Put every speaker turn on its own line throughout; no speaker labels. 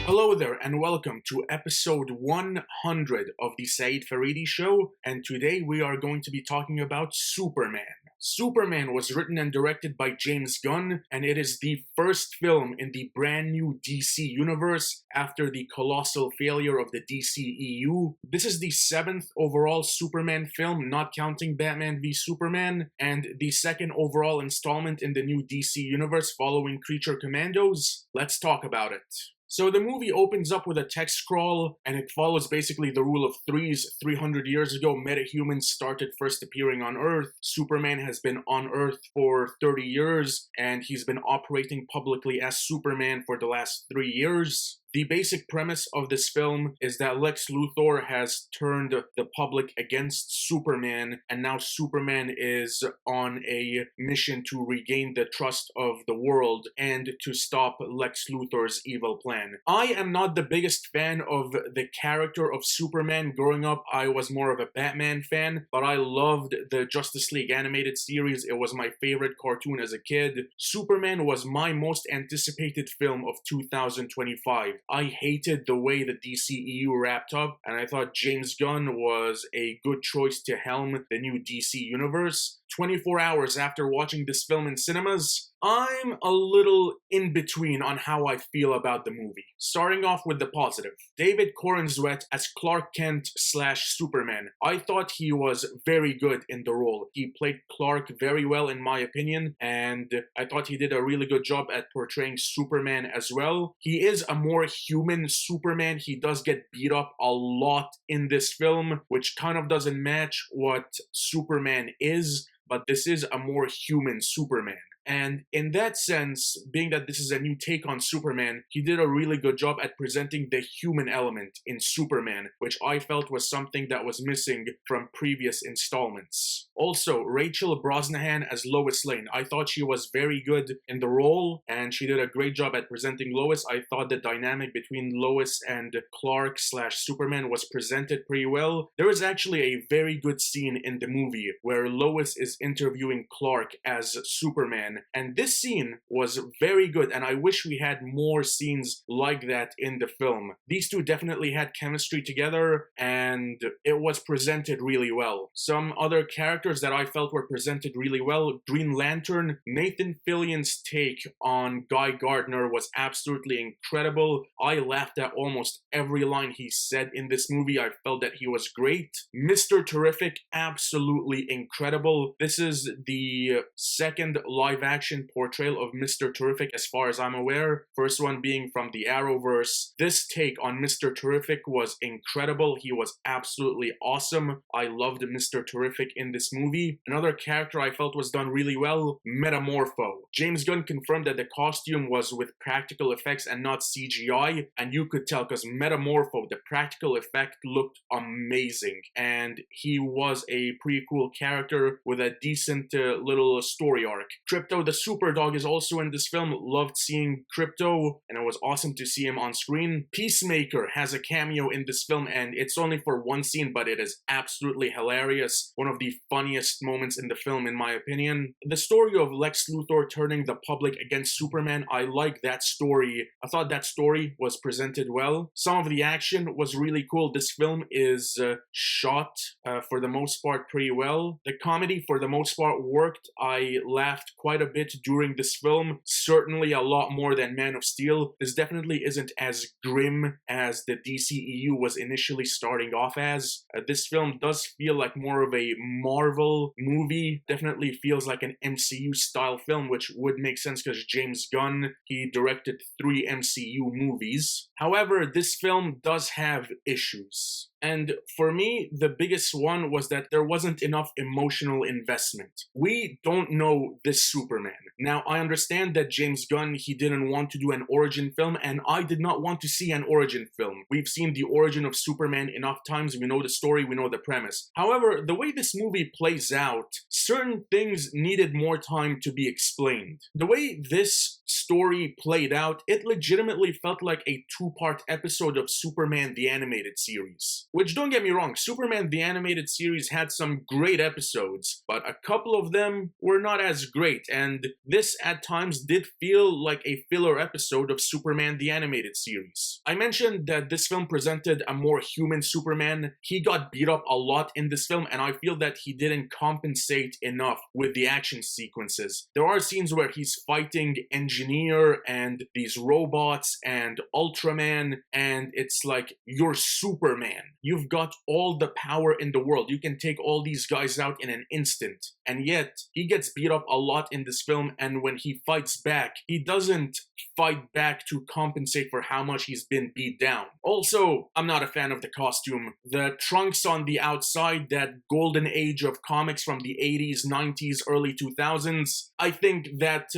Hello there and welcome to episode 100 of the Saeed Faridi Show, and today we are going to be talking about Superman. Superman was written and directed by James Gunn, and it is the first film in the brand new DC universe after the colossal failure of the DCEU. This is the 7th overall Superman film, not counting Batman v Superman, and the second overall installment in the new DC universe following Creature Commandos. Let's talk about it. So the movie opens up with a text scroll, and it follows basically the rule of threes. 300 years ago, metahumans started first appearing on Earth. Superman has been on Earth for 30 years, and he's been operating publicly as Superman for the last 3 years. The basic premise of this film is that Lex Luthor has turned the public against Superman, and now Superman is on a mission to regain the trust of the world and to stop Lex Luthor's evil plan. I am not the biggest fan of the character of Superman. Growing up, I was more of a Batman fan, but I loved the Justice League animated series. It was my favorite cartoon as a kid. Superman was my most anticipated film of 2025. I hated the way the DCEU wrapped up, and I thought James Gunn was a good choice to helm the new DC universe. 24 hours after watching this film in cinemas, I'm a little in between on how I feel about the movie. Starting off with the positive. David Corenswet as Clark Kent / Superman. I thought he was very good in the role. He played Clark very well in my opinion, and I thought he did a really good job at portraying Superman as well. He is a more human Superman. He does get beat up a lot in this film, which kind of doesn't match what Superman is, but this is a more human Superman. And in that sense, being that this is a new take on Superman, he did a really good job at presenting the human element in Superman, which I felt was something that was missing from previous installments. Also, Rachel Brosnahan as Lois Lane. I thought she was very good in the role, and she did a great job at presenting Lois. I thought the dynamic between Lois and Clark / Superman was presented pretty well. There is actually a very good scene in the movie where Lois is interviewing Clark as Superman, and this scene was very good, and I wish we had more scenes like that in the film. These two definitely had chemistry together, and it was presented really well. Some other characters that I felt were presented really well. Green Lantern, Nathan Fillion's take on Guy Gardner was absolutely incredible. I laughed at almost every line he said in this movie. I felt that he was great. Mr. Terrific, absolutely incredible. This is the second live-action portrayal of Mr. Terrific as far as I'm aware. First one being from the Arrowverse. This take on Mr. Terrific was incredible. He was absolutely awesome. I loved Mr. Terrific in this movie. Another character I felt was done really well, Metamorpho. James Gunn confirmed that the costume was with practical effects and not CGI, and you could tell because Metamorpho, the practical effect looked amazing, and he was a pretty cool character with a decent little story arc. Crypto the Superdog is also in this film. Loved seeing Crypto, and it was awesome to see him on screen. Peacemaker has a cameo in this film, and it's only for one scene, but it is absolutely hilarious. One of the funniest moments in the film, in my opinion. The story of Lex Luthor turning the public against Superman, I like that story. I thought that story was presented well. Some of the action was really cool. This film is shot, for the most part, pretty well. The comedy, for the most part, worked. I laughed quite a bit during this film. Certainly a lot more than Man of Steel. This definitely isn't as grim as the DCEU was initially starting off as. This film does feel like more of a Marvel movie. Definitely feels like an MCU style film, which would make sense because James Gunn, he directed 3 MCU movies. However, this film does have issues. And for me, the biggest one was that there wasn't enough emotional investment. We don't know this Superman. Now, I understand that James Gunn, he didn't want to do an origin film, and I did not want to see an origin film. We've seen the origin of Superman enough times. We know the story, we know the premise. However, the way this movie plays out, certain things needed more time to be explained. The way this story played out, it legitimately felt like a 2-part episode of Superman the Animated Series. Which, don't get me wrong, Superman the Animated Series had some great episodes, but a couple of them were not as great, and this at times did feel like a filler episode of Superman the Animated Series. I mentioned that this film presented a more human Superman. He got beat up a lot in this film, and I feel that he didn't compensate enough with the action sequences. There are scenes where he's fighting Engineer and these robots and Ultraman, and it's like, you're Superman. You've got all the power in the world. You can take all these guys out in an instant. And yet, he gets beat up a lot in this film, and when he fights back, he doesn't fight back to compensate for how much he's been beat down. Also, I'm not a fan of the costume. The trunks on the outside, that golden age of comics from the 80s, 90s, early 2000s, I think that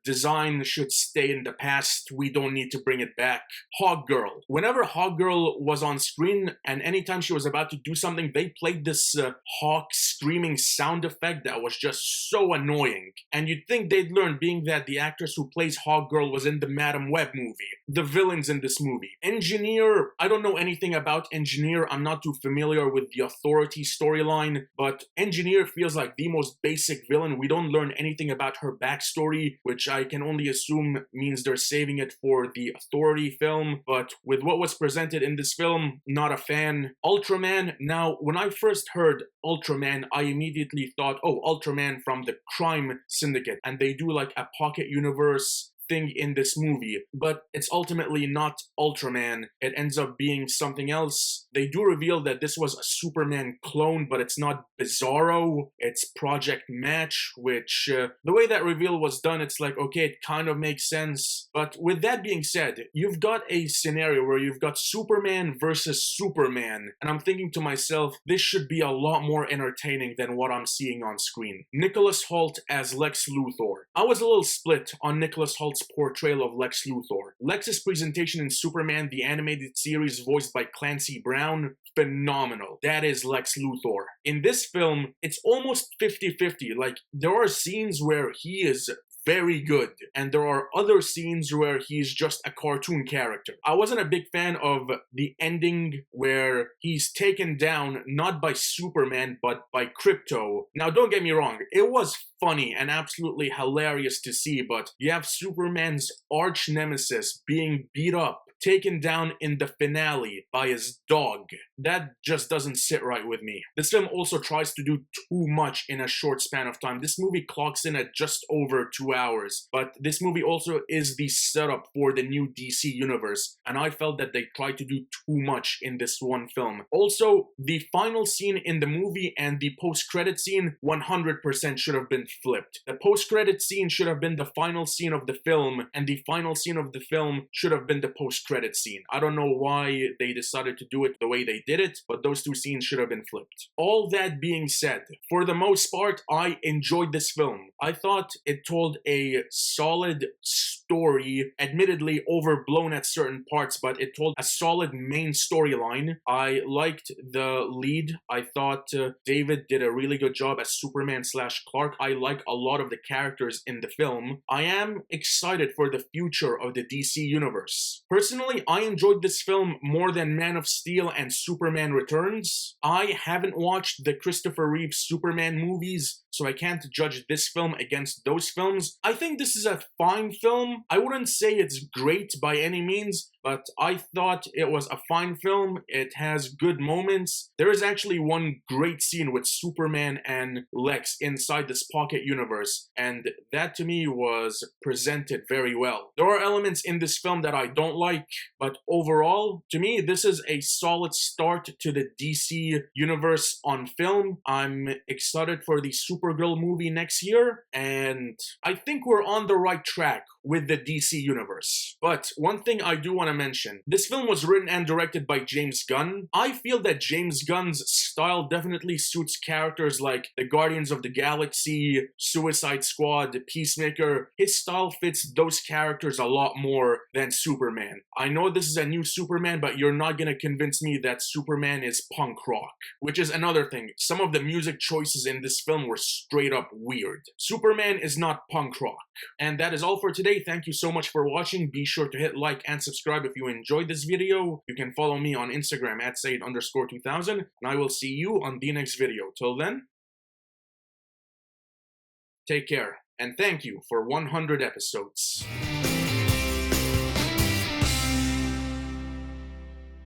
design should stay in the past. We don't need to bring it back. Hawkgirl. Whenever Hawkgirl was on screen, and anytime she was about to do something, they played this hawk screaming sound effect that was just so annoying. And you'd think they'd learn, being that the actress who plays Hawkgirl was in the Madam Web movie. The villains in this movie. Engineer, I don't know anything about Engineer. I'm not too familiar with the Authority storyline, but Engineer feels like the most basic villain. We don't learn anything about her backstory, which I can only assume means they're saving it for the Authority film, but with what was presented in this film, not a fan. Ultraman, now, when I first heard Ultraman, I immediately thought, oh, Ultraman from the Crime Syndicate, and they do like a pocket universe thing in this movie, but it's ultimately not Ultraman. It ends up being something else. They do reveal that this was a Superman clone, but it's not Bizarro, it's Project Match, which the way that reveal was done, it's like, okay, it kind of makes sense. But with that being said, you've got a scenario where you've got Superman versus Superman, and I'm thinking to myself, this should be a lot more entertaining than what I'm seeing on screen. Nicholas Hoult as Lex Luthor. I was a little split on Nicholas Hoult's portrayal of Lex Luthor. Lex's presentation in Superman the Animated Series, voiced by Clancy Brown, phenomenal. That is Lex Luthor. In this film, it's almost 50-50. Like, there are scenes where he is very good, and there are other scenes where he's just a cartoon character. I wasn't a big fan of the ending where he's taken down not by Superman but by Krypto. Now, don't get me wrong, it was funny and absolutely hilarious to see, but you have Superman's arch nemesis being beat up, taken down in the finale by his dog. That just doesn't sit right with me. This film also tries to do too much in a short span of time. This movie clocks in at just over 2 hours, but this movie also is the setup for the new DC universe, and I felt that they tried to do too much in this one film. Also, the final scene in the movie and the post-credit scene 100% should have been flipped. The post-credit scene should have been the final scene of the film, and the final scene of the film should have been the post-credit scene. I don't know why they decided to do it the way they did it, but those two scenes should have been flipped. All that being said, for the most part, I enjoyed this film. I thought it told a solid story, admittedly overblown at certain parts, but it told a solid main storyline. I liked the lead. I thought David did a really good job as Superman / Clark. I like a lot of the characters in the film. I am excited for the future of the DC universe. Personally, I enjoyed this film more than Man of Steel and Superman Returns. I haven't watched the Christopher Reeve Superman movies, so I can't judge this film against those films. I think this is a fine film. I wouldn't say it's great by any means, but I thought it was a fine film. It has good moments. There is actually one great scene with Superman and Lex inside this pocket universe, and that to me was presented very well. There are elements in this film that I don't like, but overall, to me, this is a solid start to the DC universe on film. I'm excited for the Supergirl movie next year, and I think we're on the right track with the DC universe. But one thing I do want to mention, this film was written and directed by James Gunn. I feel that James Gunn's style definitely suits characters like the Guardians of the Galaxy, Suicide Squad, Peacemaker. His style fits those characters a lot more than Superman. I know this is a new Superman, but you're not gonna convince me that Superman is punk rock, which is another thing. Some of the music choices in this film were straight up weird. Superman is not punk rock. And that is all for today. Thank you so much for watching. Be sure to hit like and subscribe if you enjoyed this video. You can follow me on Instagram at Said_2000, and I will see you on the next video. Till then, take care. and thank you for 100 episodes.